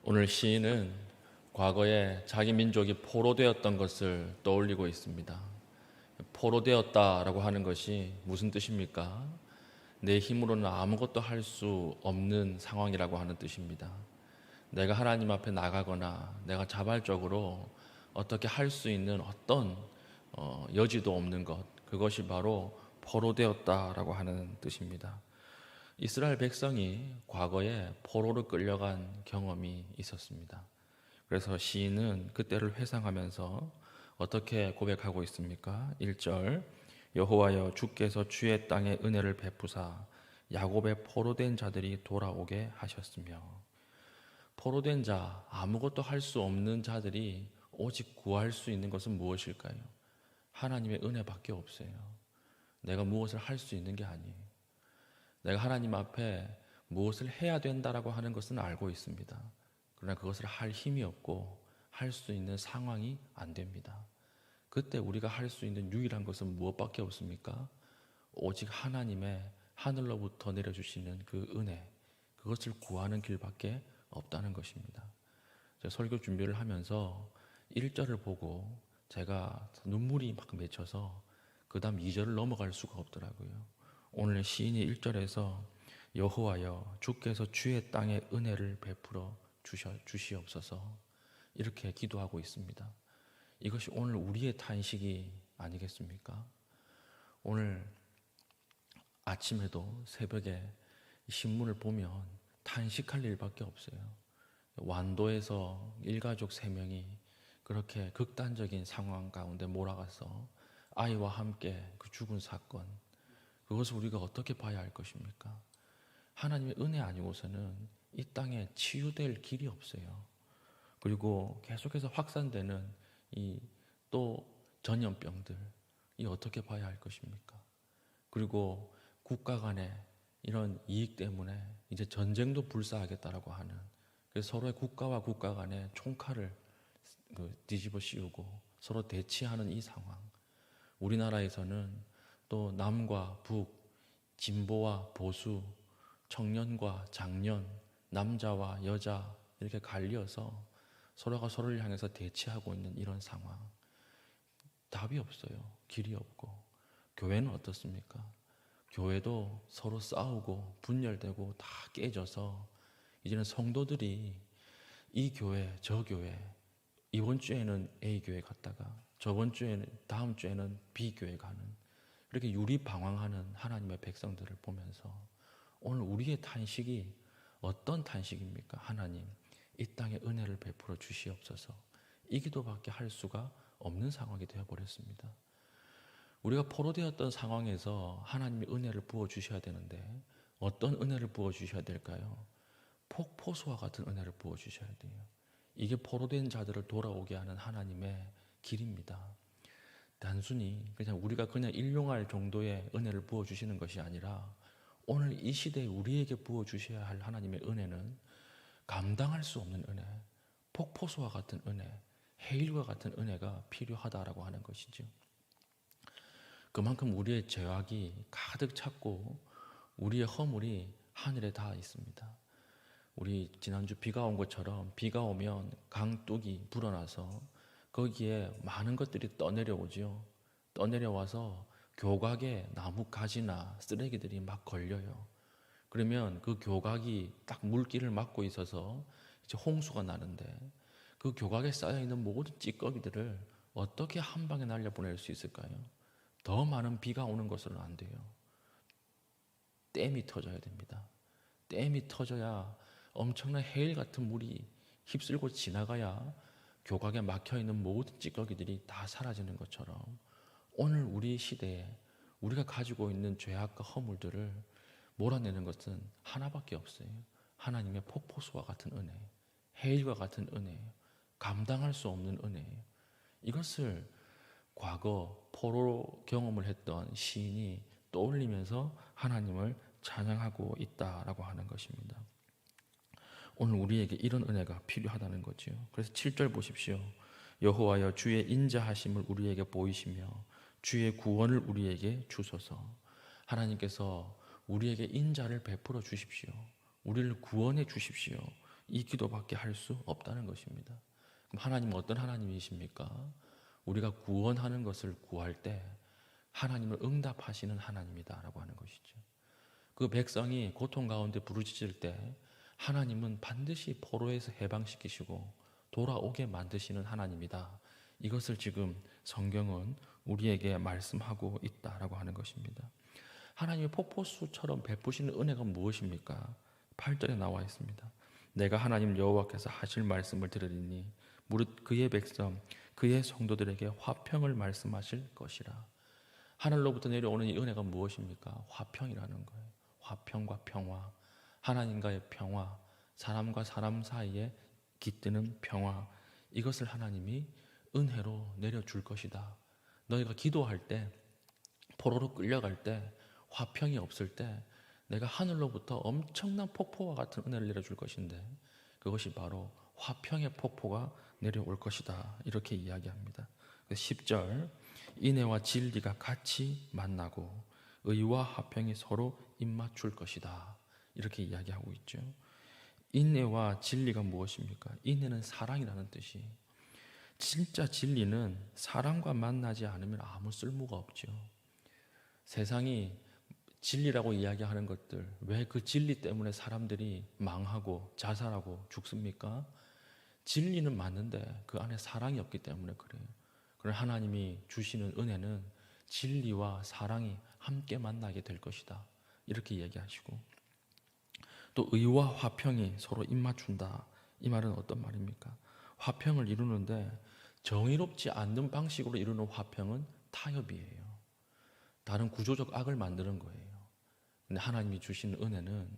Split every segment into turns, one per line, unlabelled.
오늘 시인은 과거에 자기 민족이 포로되었던 것을 떠올리고 있습니다. 포로되었다라고 하는 것이 무슨 뜻입니까? 내 힘으로는 아무것도 할 수 없는 상황이라고 하는 뜻입니다. 내가 하나님 앞에 나가거나 내가 자발적으로 어떻게 할 수 있는 어떤 여지도 없는 것, 그것이 바로 포로되었다라고 하는 뜻입니다. 이스라엘 백성이 과거에 포로로 끌려간 경험이 있었습니다. 그래서 시인은 그때를 회상하면서 어떻게 고백하고 있습니까? 1절 여호와여 주께서 주의 땅에 은혜를 베푸사 야곱의 포로된 자들이 돌아오게 하셨으며, 포로된 자, 아무것도 할 수 없는 자들이 오직 구할 수 있는 것은 무엇일까요? 하나님의 은혜밖에 없어요. 내가 무엇을 할 수 있는 게 아니에요. 내가 하나님 앞에 무엇을 해야 된다라고 하는 것은 알고 있습니다. 그러나 그것을 할 힘이 없고 할 수 있는 상황이 안 됩니다. 그때 우리가 할 수 있는 유일한 것은 무엇밖에 없습니까? 오직 하나님의 하늘로부터 내려주시는 그 은혜, 그것을 구하는 길밖에 없다는 것입니다. 제가 설교 준비를 하면서 1절을 보고 제가 눈물이 막 맺혀서 그 다음 2절을 넘어갈 수가 없더라고요. 오늘 시인이 1절에서 여호와여 주께서 주의 땅에 은혜를 베풀어 주시옵소서 이렇게 기도하고 있습니다. 이것이 오늘 우리의 탄식이 아니겠습니까? 오늘 아침에도 새벽에 신문을 보면 탄식할 일밖에 없어요. 완도에서 일가족 3명이 그렇게 극단적인 상황 가운데 몰아가서 아이와 함께 그 죽은 사건, 그것을 우리가 어떻게 봐야 할 것입니까? 하나님의 은혜 아니고서는 이 땅에 치유될 길이 없어요. 그리고 계속해서 확산되는 이 또 전염병들, 이 어떻게 봐야 할 것입니까? 그리고 국가 간의 이런 이익 때문에 이제 전쟁도 불사하겠다라고 하는, 그래서 서로의 국가와 국가 간의 총칼을 뒤집어 씌우고 서로 대치하는 이 상황. 우리나라에서는 또 남과 북, 진보와 보수, 청년과 장년, 남자와 여자 이렇게 갈려서 서로가 서로를 향해서 대치하고 있는 이런 상황. 답이 없어요. 길이 없고. 교회는 어떻습니까? 교회도 서로 싸우고 분열되고 다 깨져서 이제는 성도들이 이 교회 저 교회, 이번 주에는 A 교회 갔다가 저번 주에는, 다음 주에는 B 교회 가는, 이렇게 유리방황하는 하나님의 백성들을 보면서 오늘 우리의 탄식이 어떤 탄식입니까? 하나님, 이 땅에 은혜를 베풀어 주시옵소서. 이 기도밖에 할 수가 없는 상황이 되어버렸습니다. 우리가 포로되었던 상황에서 하나님의 은혜를 부어주셔야 되는데 어떤 은혜를 부어주셔야 될까요? 폭포수와 같은 은혜를 부어주셔야 돼요. 이게 포로된 자들을 돌아오게 하는 하나님의 길입니다. 단순히 우리가 그냥 일용할 정도의 은혜를 부어주시는 것이 아니라 오늘 이 시대에 우리에게 부어주셔야 할 하나님의 은혜는 감당할 수 없는 은혜, 폭포수와 같은 은혜, 해일과 같은 은혜가 필요하다라고 하는 것이죠. 그만큼 우리의 죄악이 가득 찼고 우리의 허물이 하늘에 닿아 있습니다. 우리 지난주 비가 온 것처럼 비가 오면 강둑이 불어나서 거기에 많은 것들이 떠내려오지요. 떠내려와서 교각에 나무 가지나 쓰레기들이 막 걸려요. 그러면 그 교각이 딱 물길을 막고 있어서 이제 홍수가 나는데 그 교각에 쌓여있는 모든 찌꺼기들을 어떻게 한 방에 날려보낼 수 있을까요? 더 많은 비가 오는 것으로는 안 돼요. 댐이 터져야 됩니다. 댐이 터져야 엄청난 해일 같은 물이 휩쓸고 지나가야 교각에 막혀있는 모든 찌꺼기들이 다 사라지는 것처럼 오늘 우리 시대에 우리가 가지고 있는 죄악과 허물들을 몰아내는 것은 하나밖에 없어요. 하나님의 폭포수와 같은 은혜, 해일과 같은 은혜, 감당할 수 없는 은혜예요. 이것을 과거 포로 경험을 했던 시인이 떠올리면서 하나님을 찬양하고 있다라고 하는 것입니다. 오늘 우리에게 이런 은혜가 필요하다는 거죠. 그래서 7절 보십시오. 여호와여 주의 인자하심을 우리에게 보이시며 주의 구원을 우리에게 주소서. 하나님께서 우리에게 인자를 베풀어 주십시오. 우리를 구원해 주십시오. 이 기도밖에 할 수 없다는 것입니다. 그럼 하나님은 어떤 하나님이십니까? 우리가 구원하는 것을 구할 때 하나님을 응답하시는 하나님이다라고 하는 것이죠. 그 백성이 고통 가운데 부르짖을 때 하나님은 반드시 포로에서 해방시키시고 돌아오게 만드시는 하나님이다. 이것을 지금 성경은 우리에게 말씀하고 있다라고 하는 것입니다. 하나님의 폭포수처럼 베푸시는 은혜가 무엇입니까? 8절에 나와 있습니다. 내가 하나님 여호와께서 하실 말씀을 들으리니 무릇 그의 백성 그의 성도들에게 화평을 말씀하실 것이라. 하늘로부터 내려오는 이 은혜가 무엇입니까? 화평이라는 거예요. 화평과 평화, 하나님과의 평화, 사람과 사람 사이에 깃드는 평화, 이것을 하나님이 은혜로 내려줄 것이다. 너희가 기도할 때, 포로로 끌려갈 때, 화평이 없을 때 내가 하늘로부터 엄청난 폭포와 같은 은혜를 내려줄 것인데 그것이 바로 화평의 폭포가 내려올 것이다. 이렇게 이야기합니다. 10절, 인애와 진리가 같이 만나고 의와 화평이 서로 입맞출 것이다. 이렇게 이야기하고 있죠. 인애와 진리가 무엇입니까? 인애는 사랑이라는 뜻이. 진짜 진리는 사랑과 만나지 않으면 아무 쓸모가 없죠. 세상이 진리라고 이야기하는 것들, 왜 그 진리 때문에 사람들이 망하고 자살하고 죽습니까? 진리는 맞는데 그 안에 사랑이 없기 때문에 그래요. 그러나 하나님이 주시는 은혜는 진리와 사랑이 함께 만나게 될 것이다. 이렇게 얘기하시고, 또 의와 화평이 서로 입맞춘다. 이 말은 어떤 말입니까? 화평을 이루는데 정의롭지 않는 방식으로 이루는 화평은 타협이에요. 다른 구조적 악을 만드는 거예요. 근데 하나님이 주시는 은혜는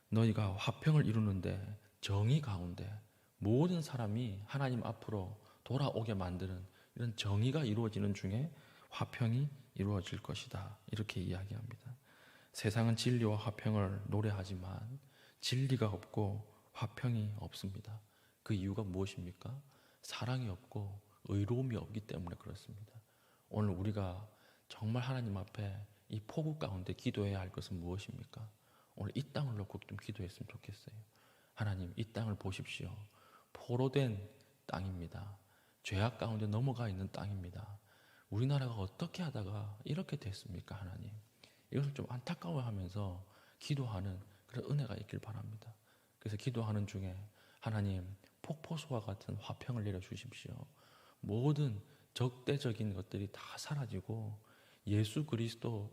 너희가 화평을 이루는데 정의 가운데 모든 사람이 하나님 앞으로 돌아오게 만드는 이런 정의가 이루어지는 중에 화평이 이루어질 것이다. 이렇게 이야기합니다. 세상은 진리와 화평을 노래하지만 진리가 없고 화평이 없습니다. 그 이유가 무엇입니까? 사랑이 없고 의로움이 없기 때문에 그렇습니다. 오늘 우리가 정말 하나님 앞에 이 폭우 가운데 기도해야 할 것은 무엇입니까? 오늘 이 땅을 놓고 좀 기도했으면 좋겠어요. 하나님, 이 땅을 보십시오. 포로된 땅입니다. 죄악 가운데 넘어가 있는 땅입니다. 우리나라가 어떻게 하다가 이렇게 됐습니까, 하나님? 이것을 좀 안타까워하면서 기도하는 그런 은혜가 있길 바랍니다. 그래서 기도하는 중에 하나님, 폭포수와 같은 화평을 내려주십시오. 모든 적대적인 것들이 다 사라지고 예수 그리스도가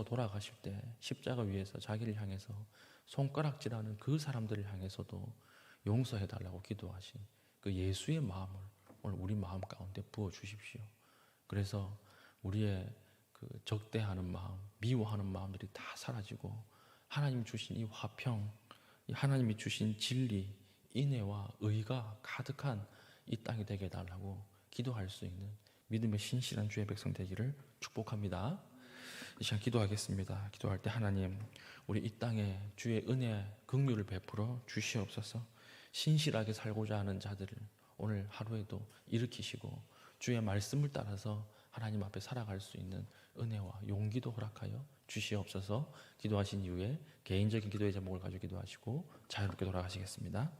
돌아가실 때 십자가 위에서 자기를 향해서 손가락질하는 그 사람들을 향해서도 용서해달라고 기도하신 그 예수의 마음을 오늘 우리 마음 가운데 부어 주십시오. 그래서 우리의 그 적대하는 마음, 미워하는 마음들이 다 사라지고 하나님 주신 이 화평, 하나님이 주신 진리, 인애와 의가 가득한 이 땅이 되게 해달라고 기도할 수 있는 믿음의 신실한 주의 백성 되기를 축복합니다. 이 시간 기도하겠습니다. 기도할 때 하나님, 우리 이 땅에 주의 은혜, 긍휼을 베풀어 주시옵소서. 신실하게 살고자 하는 자들을 오늘 하루에도 일으키시고 주의 말씀을 따라서 하나님 앞에 살아갈 수 있는 은혜와 용기도 허락하여 주시옵소서. 기도하신 이후에 개인적인 기도의 제목을 가지고 기도하시고 자유롭게 돌아가시겠습니다.